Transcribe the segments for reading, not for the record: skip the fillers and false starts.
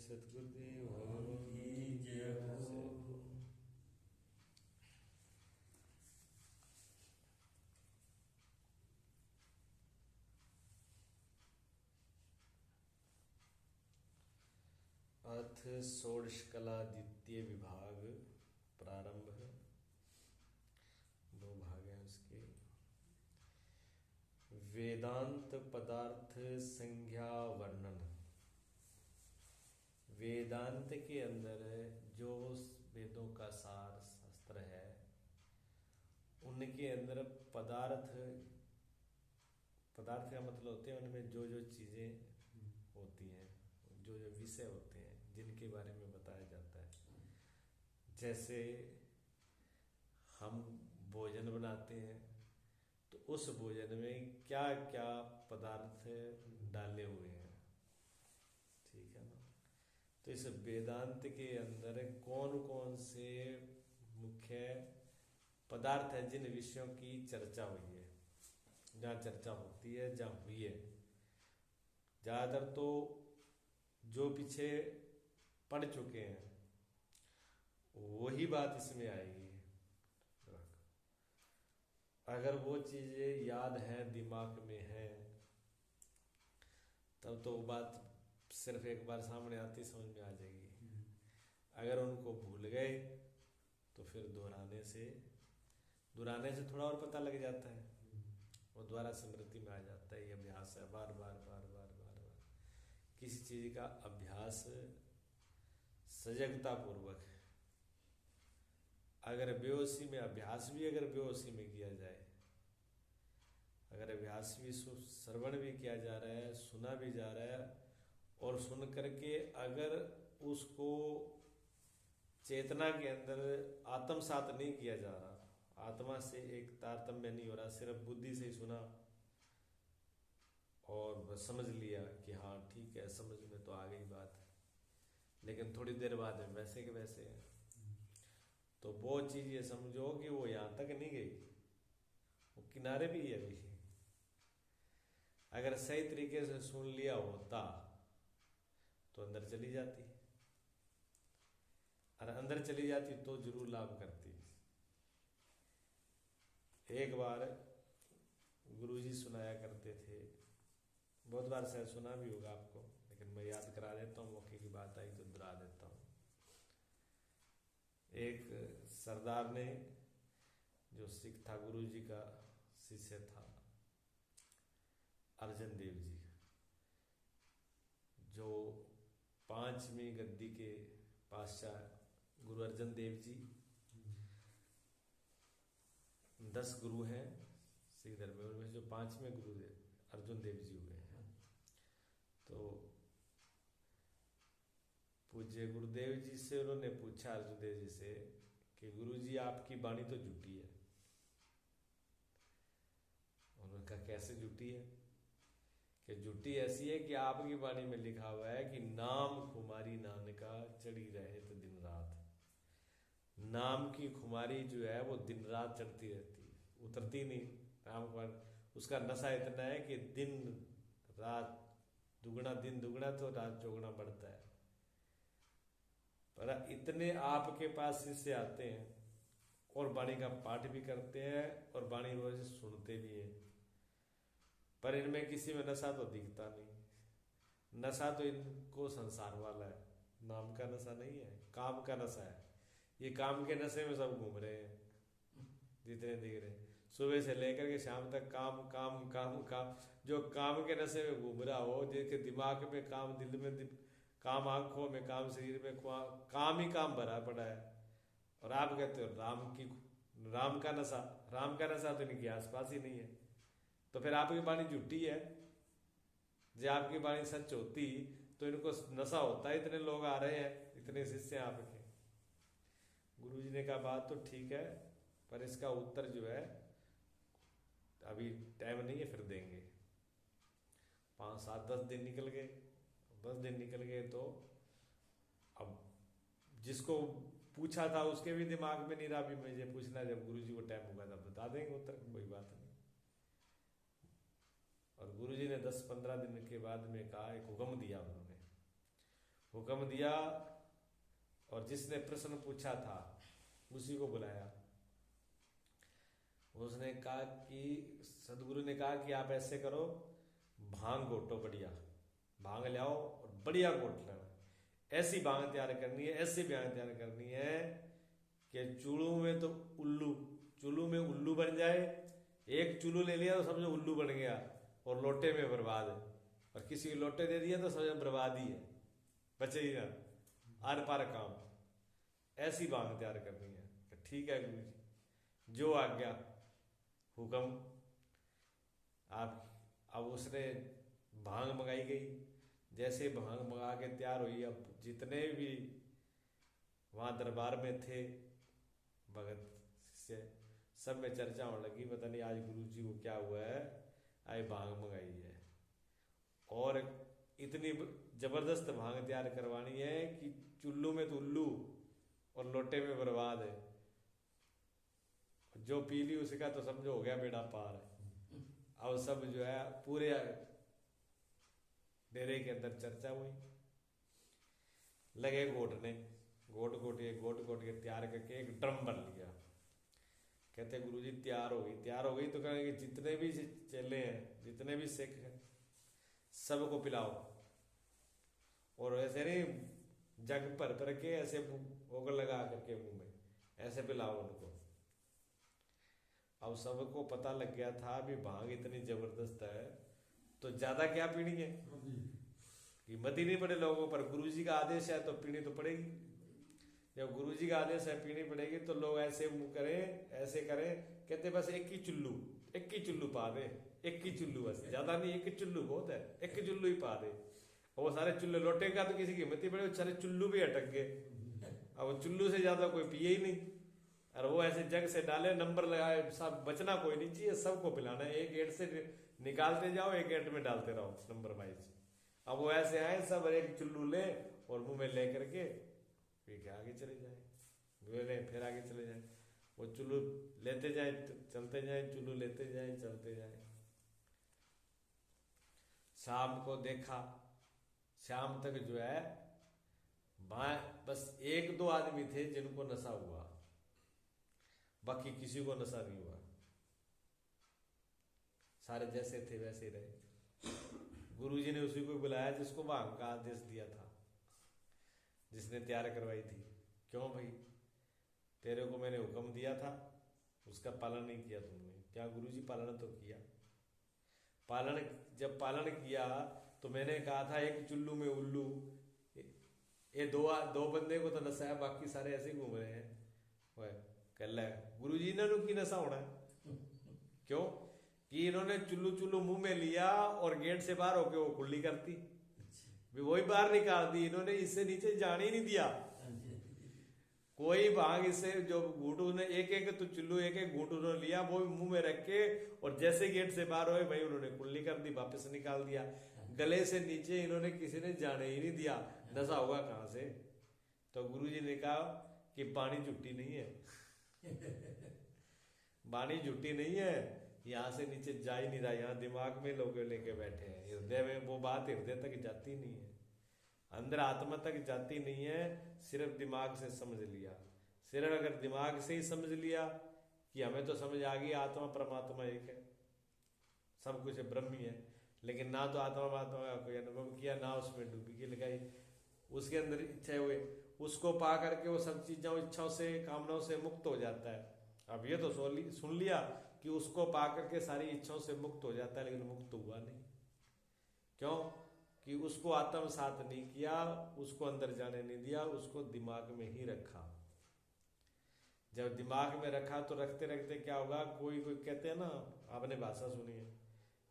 सतगुरुदेव भगवान की जय हो। अथ षोडश कला द्वितीय विभाग प्रारंभ। दो भाग हैं उसके। वेदांत पदार्थ संज्ञा वर्णन। वेदांत के अंदर जो वेदों का सार शास्त्र है उनके अंदर पदार्थ का मतलब होते हैं उनमें जो जो चीजें होती हैं, जो जो विषय होते हैं जिनके बारे में बताया जाता है। जैसे हम भोजन बनाते हैं तो उस भोजन में क्या क्या पदार्थ डाले हुए हैं, ठीक है ना। तो इस वेदांत के अंदर कौन कौन से मुख्य पदार्थ है जिन विषयों की चर्चा हुई है, जहाँ चर्चा होती है, जहाँ हुई है। ज़्यादातर तो जो पीछे पढ़ चुके हैं वही बात इसमें आएगी। अगर वो चीज़ें याद हैं, दिमाग में हैं, तब तो वो बात सिर्फ एक बार सामने आती समझ में आ जाएगी। अगर उनको भूल गए तो फिर दोहराने से थोड़ा और पता लग जाता है, वो दोबारा स्मृति में आ जाता है। ये अभ्यास है, बार बार बार बार बार बार किसी चीज का अभ्यास सजगता पूर्वक। अगर बेहोशी में अभ्यास भी अगर बेहोशी में किया जाए, अगर अभ्यास भी श्रवण भी किया जा रहा है, सुना भी जा रहा है, और सुन करके अगर उसको चेतना के अंदर आत्मसात नहीं किया जा रहा, आत्मा से एक तारतम्य नहीं हो रहा, सिर्फ बुद्धि से ही सुना और समझ लिया कि हाँ ठीक है, समझ में तो आ गई बात, लेकिन थोड़ी देर बाद में वैसे के वैसे है, तो वो चीज ये समझो कि वो यहां तक नहीं गई, वो किनारे भी है अभी। अगर सही तरीके से सुन लिया होता तो अंदर चली जाती, और अंदर चली जाती तो जरूर लाभ करती। एक बार गुरुजी सुनाया करते थे, बहुत बार शायद सुना भी होगा आपको, लेकिन मैं याद करा देता हूँ, मौके की बात आई तो दोहरा देता हूँ। एक सरदार ने, जो सिख था, गुरुजी का शिष्य था, अर्जन देव जी, जो 5वीं गद्दी के पातशाह गुरु अर्जन देव जी, 10 गुरु हैं सिख धर्म में, उनमें जो 5वें गुरु अर्जुन देव जी हुए हैं। तो पूज्य गुरुदेव जी से उन्होंने पूछा, अर्जुन देव जी से, कि गुरु जी आपकी वाणी तो झूठी है। उन्होंने कहा कैसे झूठी है? कि झूठी ऐसी है कि आपकी वाणी में लिखा हुआ है कि नाम खुमारी नानका चढ़ी रहे तो दिन रात। नाम की खुमारी जो है वो दिन रात चढ़ती रहती है, उतरती नहीं। नाम खुमारी, उसका नशा इतना है कि दिन रात दुगना, दिन दुगना तो रात चौगुना बढ़ता है। पर इतने आपके पास शिष्य आते हैं और वाणी का पाठ भी करते हैं और वाणी रोज सुनते भी हैं, पर इनमें किसी में नशा तो दिखता नहीं। नशा तो इनको संसार वाला है, नाम का नशा नहीं है, काम का नशा है। ये काम के नशे में सब घूम रहे हैं, जितने दिख रहे हैं, सुबह से लेकर के शाम तक काम काम काम काम। जो काम के नशे में घूम रहा हो, जिसके दिमाग में काम, दिल में काम, आंखों में काम, शरीर में काम ही काम भरा पड़ा है, और आप कहते हो राम का नशा। राम का नशा तो इनके आसपास ही नहीं है। तो फिर आपकी वाणी झूठी है। जब आपकी वाणी सच होती तो इनको नशा होता है, इतने लोग आ रहे हैं, इतने शिष्य आपके। गुरुजी ने कहा बात तो ठीक है, पर इसका उत्तर जो है अभी टाइम नहीं है, फिर देंगे। 5, 7, 10 दिन निकल गए। 10 दिन निकल गए तो अब जिसको पूछा था उसके भी दिमाग में नहीं रहा, भी मुझे पूछना, जब गुरुजी को टाइम होगा तब बता देंगे उत्तर, कोई बात नहीं। और गुरुजी ने 10-15 दिन के बाद में कहा, एक हुक्म दिया उन्होंने। हुक्म दिया और जिसने प्रश्न पूछा था उसी को बुलाया। उसने कहा कि सदगुरु ने कहा कि आप ऐसे करो, भांग घोटो, बढ़िया भांग ले आओ और बढ़िया घोट लेना। ऐसी भांग तैयार करनी है, ऐसी भांग तैयार करनी है कि चूल्लू में तो चूल्लू में उल्लू बन जाए। एक चूल्लू ले लिया तो समझो उल्लू बन गया और लोटे में बर्बाद है, और किसी को लोटे दे दिया तो समझो बर्बाद ही है, बचे ही ना, आर पार काम। ऐसी भांग तैयार करनी है। ठीक है गुरु जी, जो आज्ञा हुक्म आप। अब उसने भांग मंगाई गई। जैसे भांग मंगा के तैयार हुई, अब जितने भी वहाँ दरबार में थे भगत से, सब में चर्चा होने लगी, पता नहीं आज गुरु जी को क्या हुआ है, आज भांग मंगाई है। और इतनी जबरदस्त भांग तैयार करवानी है कि चुल्लू में तो उल्लू और लोटे में बर्बाद है। जो पी ली उसका तो समझो हो गया बेड़ा पार। अब सब जो है पूरे डेरे के अंदर चर्चा हुई, लगे घोटने, घोट के तैयार करके एक ड्रम भर लिया। कहते गुरुजी तैयार हो गई। तैयार हो गई तो कहेंगे जितने भी चेले हैं, जितने भी सिख हैं, सबको पिलाओ। और ऐसे नहीं जग भर के ऐसे ओगल लगा करके मुंह में ऐसे पिलाओ उनको। अब सबको पता लग गया था भी भांग इतनी जबरदस्त है तो ज्यादा क्या पीनी है, कीमत ही नहीं पड़े लोगों पर। गुरुजी का आदेश है तो पीनी तो पड़ेगी। जब गुरुजी का आदेश है पीनी पड़ेगी तो लोग ऐसे मुंह करें, ऐसे करें। कहते बस एक ही चुल्लू पा दे, एक ही चुल्लू, बस ज्यादा नहीं, एक ही चुल्लू बहुत है, एक ही चुल्लू ही पा दे। और वो सारे चुल्लू लोटे का तो किसी की हिम्मत ही पड़े, सारे चुल्लू भी अटक गए। अब चुल्लू से ज्यादा कोई पिए ही नहीं। और वो ऐसे जग से डाले, नंबर लगाए, सब बचना कोई नहीं चाहिए, सबको पिलाना है। एक गेट से निकालते जाओ, एक गेट में डालते रहो नंबर वाइज। अब वो ऐसे आए, सब एक चुल्लू ले और मुंह में ले करके पी के आगे चले जाए, फिर आगे चले जाए। वो चुल्लू लेते जाए, चलते जाए, चुल्लू लेते जाए, चलते जाए। शाम को देखा, शाम तक जो है बस एक दो आदमी थे जिनको नशा हुआ, बाकी किसी को नशा नहीं हुआ। सारे जैसे थे वैसे ही रहे। गुरुजी ने उसी को बुलाया जिसको भांग का आदेश दिया था, जिसने तैयार करवाई थी। क्यों भाई, तेरे को मैंने हुक्म दिया था, उसका पालन नहीं किया तुमने। क्या गुरुजी पालन तो किया। जब पालन किया तो मैंने कहा था एक चुल्लू में उल्लू, ये दो बंदे को तो नशा है, बाकी सारे ऐसे घूम रहे हैं। कल गुरुजी ने की नशा होना है। क्यों कि इन्होंने चुल्लू मुंह में लिया और गेट से बाहर होके वो खुली करती, वही बाहर निकाल दी। इन्होंने इससे नीचे जाने ही नहीं दिया कोई भांग। इससे जो घूंटू ने एक तो चुल्लू एक घूंट उन्होंने लिया, वो मुंह में रख के, और जैसे गेट से बाहर हुए भाई उन्होंने कुल्ली कर दी, वापस निकाल दिया। गले से नीचे इन्होंने किसी ने जाने ही नहीं दिया। नशा होगा कहां से। तो गुरुजी ने कहा कि पानी झुट्टी नहीं है पानी झुट्टी नहीं है, यहाँ से नीचे जा ही नहीं रहा, यहाँ दिमाग में लोग लेके बैठे हैं। हृदय में वो बात हृदय तक जाती नहीं है, अंदर आत्मा तक जाती नहीं है, सिर्फ दिमाग से समझ लिया। सिर्फ अगर दिमाग से ही समझ लिया कि हमें तो समझ आ गई आत्मा परमात्मा एक है, सब कुछ ब्रह्म ही है, लेकिन ना तो आत्मा परमात्मा का कोई अनुभव किया, ना उसमें डुबकी लगाई, उसके अंदर इच्छा हुई, उसको पा करके वो सब चीजों इच्छाओं से कामनाओं से मुक्त हो जाता है। अब ये तो सुन लिया कि उसको पा करके सारी इच्छाओं से मुक्त हो जाता है, लेकिन मुक्त हुआ नहीं। क्यों कि उसको आत्मसात नहीं किया, उसको अंदर जाने नहीं दिया, उसको दिमाग में ही रखा। जब दिमाग में रखा तो रखते रखते क्या होगा, कोई कहते हैं ना, आपने भाषा सुनी है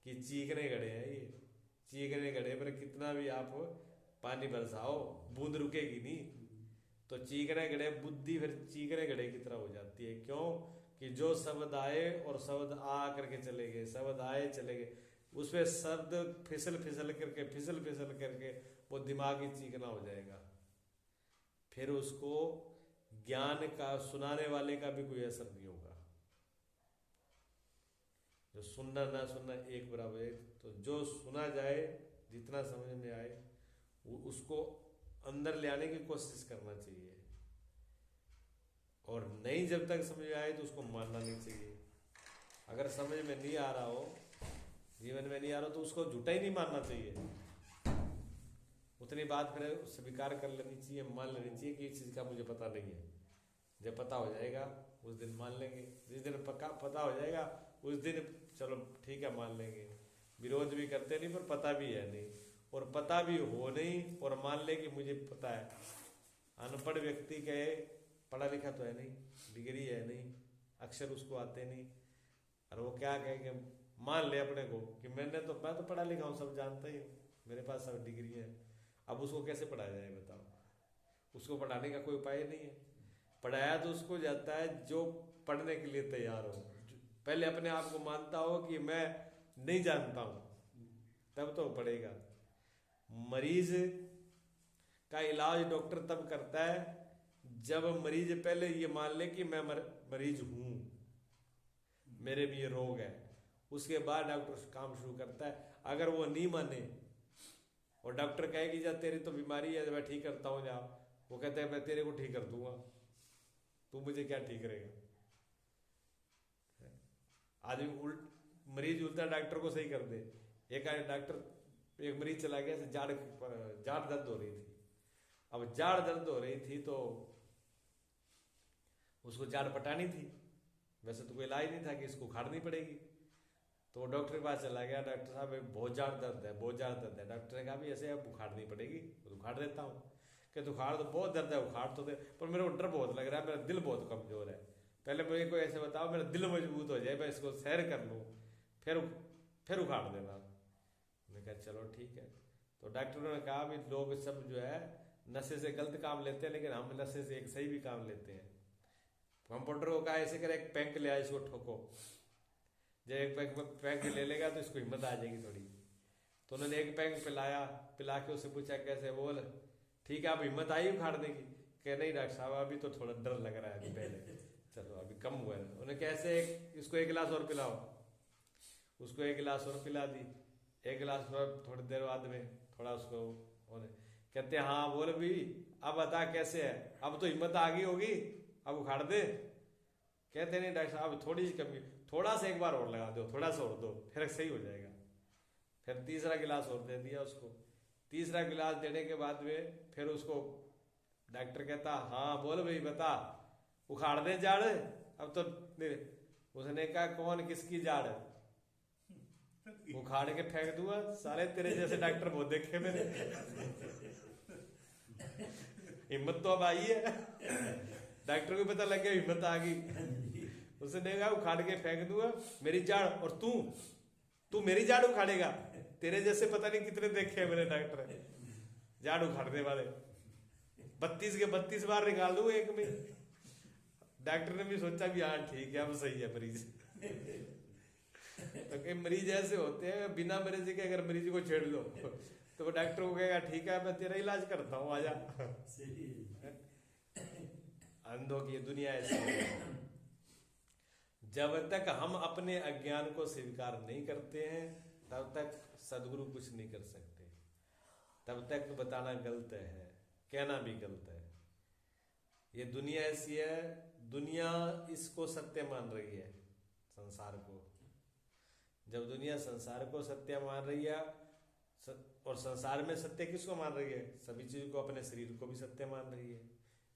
कि चीखने गड़े हैं ये, चीखने गड़े पर कितना भी आप पानी बरसाओ बूंद रुकेगी नहीं। तो चीखने गड़े बुद्धि फिर चीखने गड़े की तरह हो जाती है। क्यों कि जो शब्द आए और शब्द आ करके चले गए, शब्द आए चले गए, उसमें शब्द फिसल करके वो दिमागी चीखना हो जाएगा। फिर उसको ज्ञान का सुनाने वाले का भी कोई असर नहीं होगा। जो सुनना ना सुनना एक बराबर है। तो जो सुना जाए, जितना समझ में आए, उसको अंदर ले आने की कोशिश करना चाहिए, और नहीं जब तक समझ में आए तो उसको मानना नहीं चाहिए। अगर समझ में नहीं आ रहा हो, जीवन में नहीं आ रहा हो, तो उसको झूठा ही नहीं मानना चाहिए। उतनी बात फिर स्वीकार कर लेनी चाहिए, मान लेनी चाहिए कि इस चीज़ का मुझे पता नहीं है। जब पता हो जाएगा उस दिन मान लेंगे, जिस दिन पक्का पता हो जाएगा उस दिन चलो ठीक है मान लेंगे। विरोध भी करते नहीं, पर पता भी है नहीं, और पता भी हो नहीं और मान ले कि मुझे पता है। अनपढ़ व्यक्ति कहे पढ़ा लिखा तो है नहीं, डिग्री है नहीं, अक्षर उसको आते नहीं, और वो क्या कहे कि मान ले अपने को कि मैं तो पढ़ा लिखा हूँ, सब जानता ही हूँ, मेरे पास सब डिग्री है। अब उसको कैसे पढ़ाया जाए बताओ? उसको पढ़ाने का कोई उपाय नहीं है। पढ़ाया तो उसको जाता है जो पढ़ने के लिए तैयार हो, पहले अपने आप को मानता हो कि मैं नहीं जानता हूँ, तब तो पढ़ेगा। मरीज का इलाज डॉक्टर तब करता है जब मरीज पहले ये मान ले कि मैं मरीज हूँ, मेरे भी ये रोग है, उसके बाद डॉक्टर काम शुरू करता है। अगर वो नहीं माने और डॉक्टर कहे कि जा तेरी तो बीमारी है, मैं ठीक करता हूँ जा, वो कहते हैं मैं तेरे को ठीक कर दूंगा, तू मुझे क्या ठीक करेगा? आदमी मरीज उल्टा डॉक्टर को सही कर दे। एक मरीज चला गया, जाड़ दर्द हो रही थी। अब जाड़ दर्द हो रही थी तो उसको जाड़ पटानी थी, वैसे तो कोई इलाज नहीं था कि इसको उखाड़नी पड़ेगी। तो वो डॉक्टर के पास चला गया, डॉक्टर साहब बहुत जाड़ दर्द है, बहुत जाड़ दर्द है। डॉक्टर ने कहा भी ऐसे अब उखाड़नी पड़ेगी, तो उखाड़ देता हूँ। कि तो उखाड़, तो बहुत दर्द है, उखाड़ तो दे, पर मेरे को डर बहुत लग रहा है, मेरा दिल बहुत कमजोर है, पहले मुझे कोई ऐसे बताओ मेरा दिल मजबूत हो जाए, मैं इसको सैर कर लूँ, फिर उखाड़ देना। मैंने कहा चलो ठीक है। तो डॉक्टरों ने कहा भी लोग सब जो है नशे से गलत काम लेते हैं, लेकिन हम नशे से एक सही भी काम लेते हैं। कंपाउंडर को कहा ऐसे करे, एक पैंक ले आए, इसको ठोको, जब एक पैंक ले लेगा तो इसको हिम्मत आ जाएगी थोड़ी। तो उन्होंने एक पैंक पिला के उससे पूछा कैसे, बोल ठीक है, अब हिम्मत आई उखाड़ने की? कह नहीं डॉक्टर साहब अभी तो थोड़ा डर लग रहा है, अभी पहले चलो अभी कम हुआ है। उन्हें कैसे, इसको एक गिलास और पिलाओ, उसको एक गिलास और पिला दी। एक गिलास और थोड़ी देर बाद में थोड़ा उसको कहते हाँ बोल भी अब बता कैसे है, अब तो हिम्मत आ गई होगी, अब उखाड़ दे। कहते नहीं डॉक्टर साहब थोड़ी सी कमी, थोड़ा सा एक बार और लगा दो, थोड़ा सा और दो, फिर सही हो जाएगा। फिर तीसरा गिलास और दे दिया उसको। तीसरा गिलास देने के बाद में फिर उसको डॉक्टर कहता हाँ बोल भाई बता, उखाड़ दे जाड़ अब तो? उसने कहा कौन किसकी जाड़? उखाड़ के फेंक दूंगा, सारे तेरे जैसे डॉक्टर बहुत देखे मैंने। हिम्मत तो अब आई है, डॉक्टर को पता लग गया हिम्मत आ गई। उसने कहा उखाड़ के फेंक दूंगा मेरी जाड़, और तू मेरी जाड़ उखाड़ेगा? तेरे जैसे पता नहीं कितने देखे हैं मेरे डॉक्टर जाड़ उखाड़ने वाले, 32 के 32 बार निकाल दूंगा एक में। डॉक्टर ने भी सोचा भी हाँ ठीक है अब सही है मरीज। तो कई मरीज ऐसे होते हैं बिना मरीज के, अगर मरीज को छेड़ लो तो वो डॉक्टर को कहेगा ठीक है मैं तेरा इलाज करता हूँ आजा। अंधों की दुनिया ऐसी है। जब तक हम अपने अज्ञान को स्वीकार नहीं करते हैं तब तक सदगुरु कुछ नहीं कर सकते, तब तक बताना गलत है, कहना भी गलत है। ये दुनिया ऐसी है, दुनिया इसको सत्य मान रही है संसार को। जब दुनिया संसार को सत्य मान रही है, और संसार में सत्य किसको मान रही है? सभी चीजों को, अपने शरीर को भी सत्य मान रही है,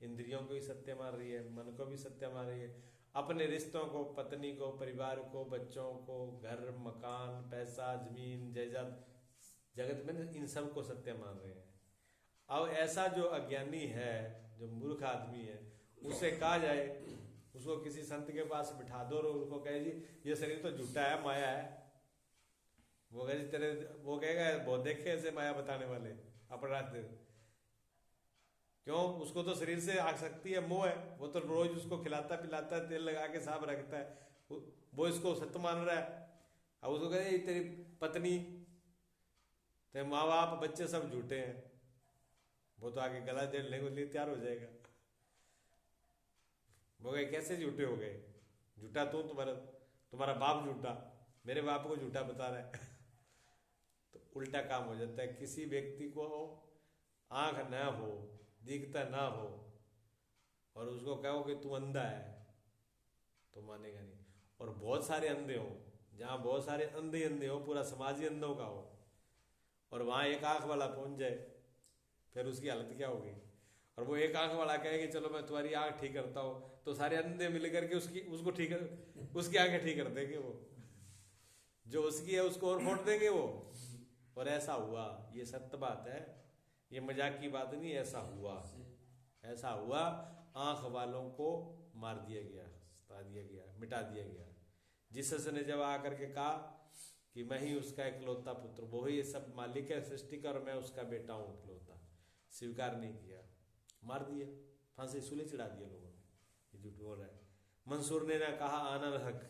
इंद्रियों को भी सत्य मान रही है, मन को भी सत्य मान रही है, अपने रिश्तों को, पत्नी को, परिवार को, बच्चों को, घर मकान पैसा जमीन जायदाद, जगत में इन सब को सत्य मान रहे हैं। अब ऐसा जो अज्ञानी है, जो मूर्ख आदमी है, उसे कहा जाए, उसको किसी संत के पास बिठा दो और उसको कहे जी ये शरीर तो झूठा है, माया है, वो कहे वो कहेगा बहुत देखे ऐसे माया बताने वाले अपराध। क्यों? उसको तो शरीर से आसक्ति है, मोह है, वो तो रोज उसको खिलाता पिलाता है, तेल लगा के साफ रखता है, वो इसको सत्य मान रहा है। अब उसको कहे तेरी पत्नी, तेरे माँ बाप, बच्चे सब झूठे हैं, वो तो आगे गला जेलने के लिए तैयार हो जाएगा। वो कहे कैसे झूठे हो गए? झूठा तू, तुम्हारा बाप झूठा, मेरे बाप को झूठा बता रहा है। तो उल्टा काम हो जाता है। किसी व्यक्ति को आंख न हो, दिखता ना हो, और उसको कहो कि तू अंधा है तो मानेगा नहीं। और बहुत सारे अंधे हो, जहाँ बहुत सारे अंधे अंधे हो, पूरा समाज ही अंधों का हो, और वहाँ एक आंख वाला पहुंच जाए, फिर उसकी हालत क्या होगी। और वो एक आंख वाला कहे कि चलो मैं तुम्हारी आंख ठीक करता हूँ, तो सारे अंधे मिल करके उसको ठीक कर, उसकी आंखें ठीक कर देंगे, वो जो उसकी है उसको और फोड़ देंगे वो। और ऐसा हुआ, ये सत्य बात है, ये मजाक की बात नहीं, ऐसा हुआ, ऐसा हुआ। आंख वालों को मार दिया गया, सता दिया गया, मिटा दिया गया। जीसस ने जब आकर के कहा कि मैं ही उसका इकलौता पुत्र, वो ही सब मालिक है सृष्टि का, और मैं उसका बेटा हूँ इकलौता, स्वीकार नहीं किया, मार दिया, फांसी सूली चढ़ा दिया लोगों ने, ये झूठ बोल रहा है। मंसूर ने ना कहा आनल हक,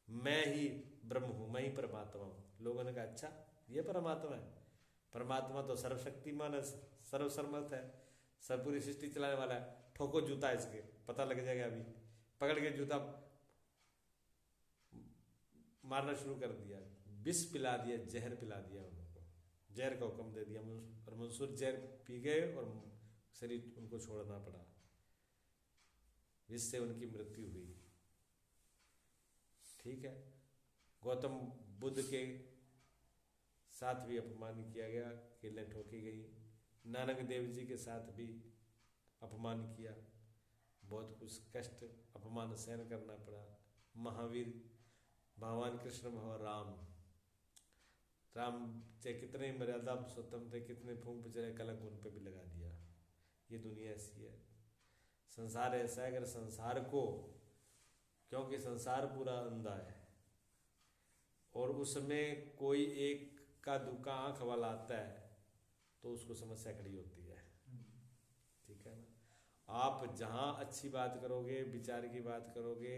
मैं ही ब्रह्म हूं, मैं ही परमात्मा हूं। लोगों ने कहा अच्छा ये परमात्मा है? परमात्मा तो सर्वशक्तिमान है, सर्वसमर्थ है, सब पूरी सृष्टि चलाने वाला है। ठोको जूता इसके, पता लग जाएगा। अभी पकड़ के जूता मारना शुरू कर दिया, विष पिला दिया, जहर पिला दिया उनको, जहर का हुक्म दे दिया। और मंसूर जहर पी गए और शरीर उनको छोड़ना पड़ा, जिससे उनकी मृत्यु हुई। ठीक है, गौतम बुद्ध के साथ भी अपमान किया गया, कीलें ठोकी गई। नानक देव जी के साथ भी अपमान किया, बहुत कुछ कष्ट अपमान सहन करना पड़ा। महावीर भगवान कृष्ण भगवान राम चाहे कितने मर्यादा पुरुषोत्तम थे, कितने फूंक चले, कलंक उन पे भी लगा दिया। ये दुनिया ऐसी है, संसार ऐसा है। अगर संसार को, क्योंकि संसार पूरा अंधा है, और उसमें कोई एक का दुका आंख वाला आता है तो उसको समस्या खड़ी होती है। ठीक है ना। आप जहाँ अच्छी बात करोगे, विचार की बात करोगे,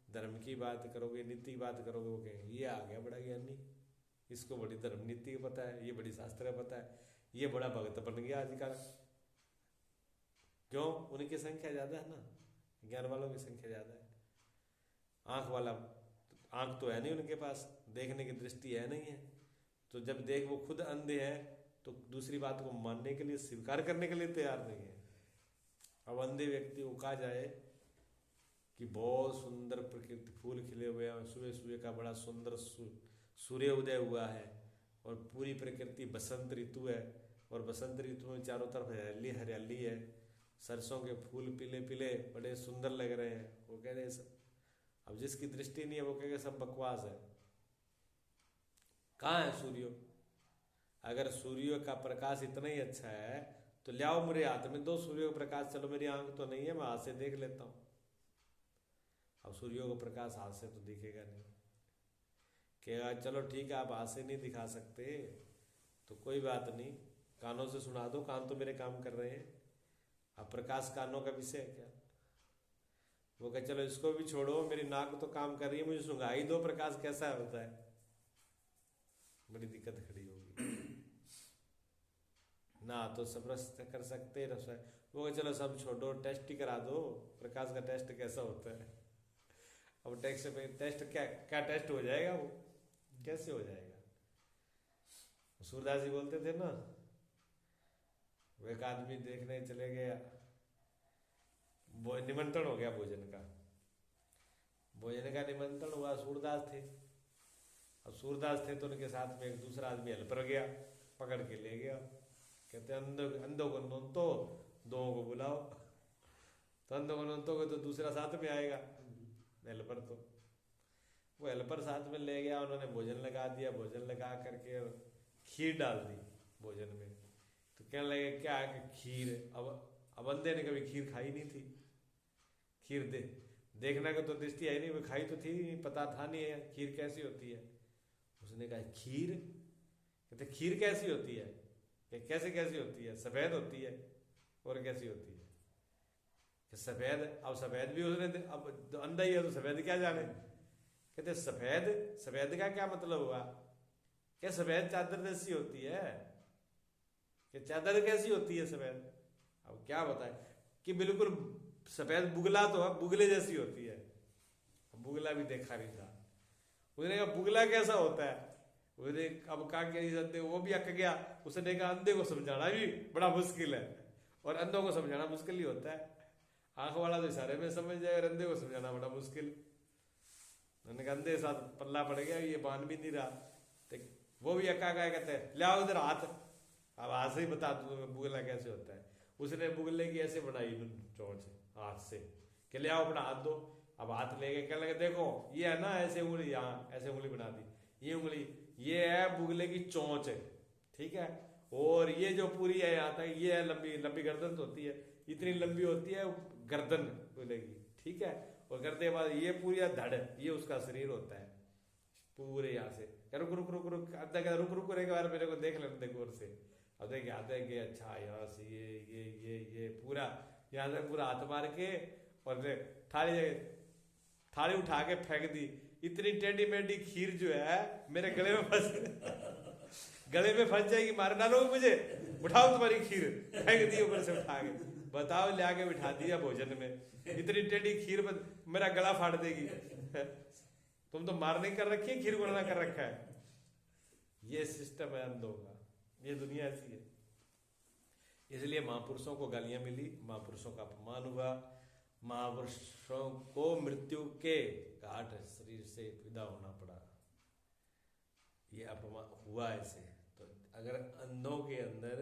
धर्म की बात करोगे, नीति की बात करोगे, वो कहेंगे ये आ गया बड़ा ज्ञानी, इसको बड़ी धर्म नीति का पता है, ये बड़ी शास्त्र का पता है, ये बड़ा भगत बन गया आजकल। क्यों? उनकी संख्या ज्यादा है ना, ज्ञान वालों की संख्या ज्यादा है। आंख वाला, आंख तो है नहीं उनके पास, देखने की दृष्टि है नहीं है, तो जब देख वो खुद अंधे हैं तो दूसरी बात को मानने के लिए, स्वीकार करने के लिए तैयार नहीं है। अब अंधे व्यक्ति को कहा जाए कि बहुत सुंदर प्रकृति, फूल खिले हुए हैं, सुबह सुबह का बड़ा सुंदर सूर्य उदय हुआ है, और पूरी प्रकृति बसंत ऋतु है, और बसंत ऋतु में चारों तरफ हरियाली हरियाली है, सरसों के फूल पीले पीले बड़े सुंदर लग रहे हैं, वो कह रहे हैं सब। अब जिसकी दृष्टि नहीं है वो कहेगा सब बकवास है। कहाँ है सूर्य? अगर सूर्य का प्रकाश इतना ही अच्छा है तो ले आओ मेरे हाथ में दो सूर्य का प्रकाश, चलो मेरी आंख तो नहीं है, मैं हाथ से देख लेता हूँ। अब सूर्य का प्रकाश हाथ से तो दिखेगा नहीं, कहेगा चलो ठीक है आप हाथ से नहीं दिखा सकते तो कोई बात नहीं, कानों से सुना दो, कान तो मेरे काम कर रहे हैं। अब प्रकाश कानों का विषय है क्या? वो कहे चलो इसको भी छोड़ो, मेरी नाक तो काम कर रही है, मुझे सुंघाई दो, प्रकाश कैसा होता है। बड़ी दिक्कत खड़ी होगी ना, तो स्पर्श कर सकते रसोई, वो कहे चलो सब छोड़ो, टेस्ट ही करा दो, प्रकाश का टेस्ट कैसा होता है। अब टेस्ट क्या क्या टेस्ट हो जाएगा, वो कैसे हो जाएगा? सूरदास जी बोलते थे ना, वो एक आदमी देखने चले गया, वो निमंत्रण हो गया भोजन का, भोजन का निमंत्रण हुआ, सूरदास थे। अब सूरदास थे तो उनके साथ में एक दूसरा आदमी हेल्पर गया, पकड़ के ले गया, कहते अंधों को नोतो, दो को बुलाओ, तो अंधों को नोतो को तो दूसरा साथ में आएगा हेल्पर, तो वो हेल्पर साथ में ले गया, उन्होंने भोजन लगा दिया, भोजन लगा करके खीर डाल दी भोजन में, तो कहने लगे क्या है खीर। अब अंधे ने कभी खीर खाई नहीं थी, खीर देखने को तो दृष्टि है नहीं, वो खाई तो थी नहीं, पता था नहीं है खीर कैसी होती है। उसने कहा खीर? कहते खीर कैसी होती है? कैसे कैसी होती है? सफेद होती है। और कैसी होती है? कि सफेद। अब सफेद भी उसने, अब अंधा ही है तो सफेद क्या जाने। कहते सफेद, सफेद का क्या मतलब हुआ? क्या सफेद चादर जैसी होती है? कि चादर कैसी होती है सफेद? अब क्या बताए कि बिल्कुल सफेद बुगला तो है, बुगले जैसी होती है। बुगला भी देखा नहीं था। उसने कहा बुगला कैसा होता है? बोले अब कहा क्या सकते, वो भी अक गया। उसने कहा अंधे को समझाना भी बड़ा मुश्किल है, और अंधों को समझाना मुश्किल ही होता है। आंख वाला तो इशारे में समझ जाए, और अंधे को समझाना बड़ा मुश्किल। मैंने कहा अंधे साथ पल्ला पड़ गया, ये मान भी नहीं रहा। तो वो भी अक्का क्या कहते हैं, ले आओ उधर हाथ। अब हाथ से ही बता दो तुम्हें बुगला कैसे होता है। उसने बुगले की ऐसे बनाई चोंच हाथ से कि ले आओ अपना हाथ दो। अब हाथ लेके क्या लगे, देखो ये है ना ऐसे उंगली, यहाँ ऐसे उंगली बना दी, ये उंगली ये है बुगले की चोंच है, ठीक है। और ये जो पूरी है यहाँ तक, ये है लंबी लंबी गर्दन तो होती है, इतनी लंबी होती है गर्दन बुगले की, ठीक है। और करते के बाद ये पूरी धड़, ये उसका शरीर होता है पूरे यहाँ से। रुक रुक रुक रुक अद्धा क्या रुक रुक के बारे मेरे को देख लेने देखो और से। अब देख आते हैं कि अच्छा यहाँ से ये पूरा यहाँ से पूरा हाथ मार के, और थाली उठा के फेंक दी। इतनी टेढ़ी मेढ़ी खीर जो है मेरे गले में गले में फंस जाएगी, मार डालोगे मुझे, उठाओ तुम्हारी खीर, फेंक दी ऊपर से उठा के। बताओ ले आके बिठा दिया भोजन में, इतनी टेढ़ी खीर मेरा गला फाड़ देगी। तुम तो मारने कर रखी है, खीर बनाना कर रखा है। ये सिस्टम है अंधों का, ये दुनिया ऐसी है। इसलिए महापुरुषों को गालियां मिली, महापुरुषों का अपमान हुआ, महापुरुषों को मृत्यु के घाट शरीर से विदा होना पड़ा। ये अपमान हुआ ऐसे। तो अगर अंधों के अंदर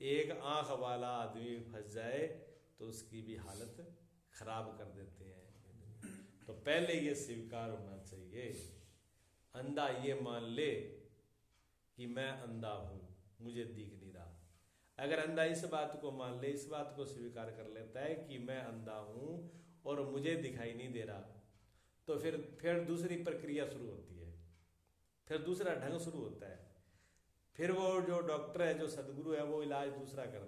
एक आंख वाला आदमी फंस जाए तो उसकी भी हालत खराब कर देते हैं। तो पहले ये स्वीकार होना चाहिए, अंधा ये मान ले कि मैं अंधा हूं, मुझे दिख नहीं रहा। अगर अंधा इस बात को मान ले, इस बात को स्वीकार कर लेता है कि मैं अंधा हूं और मुझे दिखाई नहीं दे रहा, तो फिर दूसरी प्रक्रिया शुरू होती है, फिर दूसरा ढंग शुरू होता है। फिर वो जो डॉक्टर है, जो सदगुरु है, वो इलाज दूसरा करता है।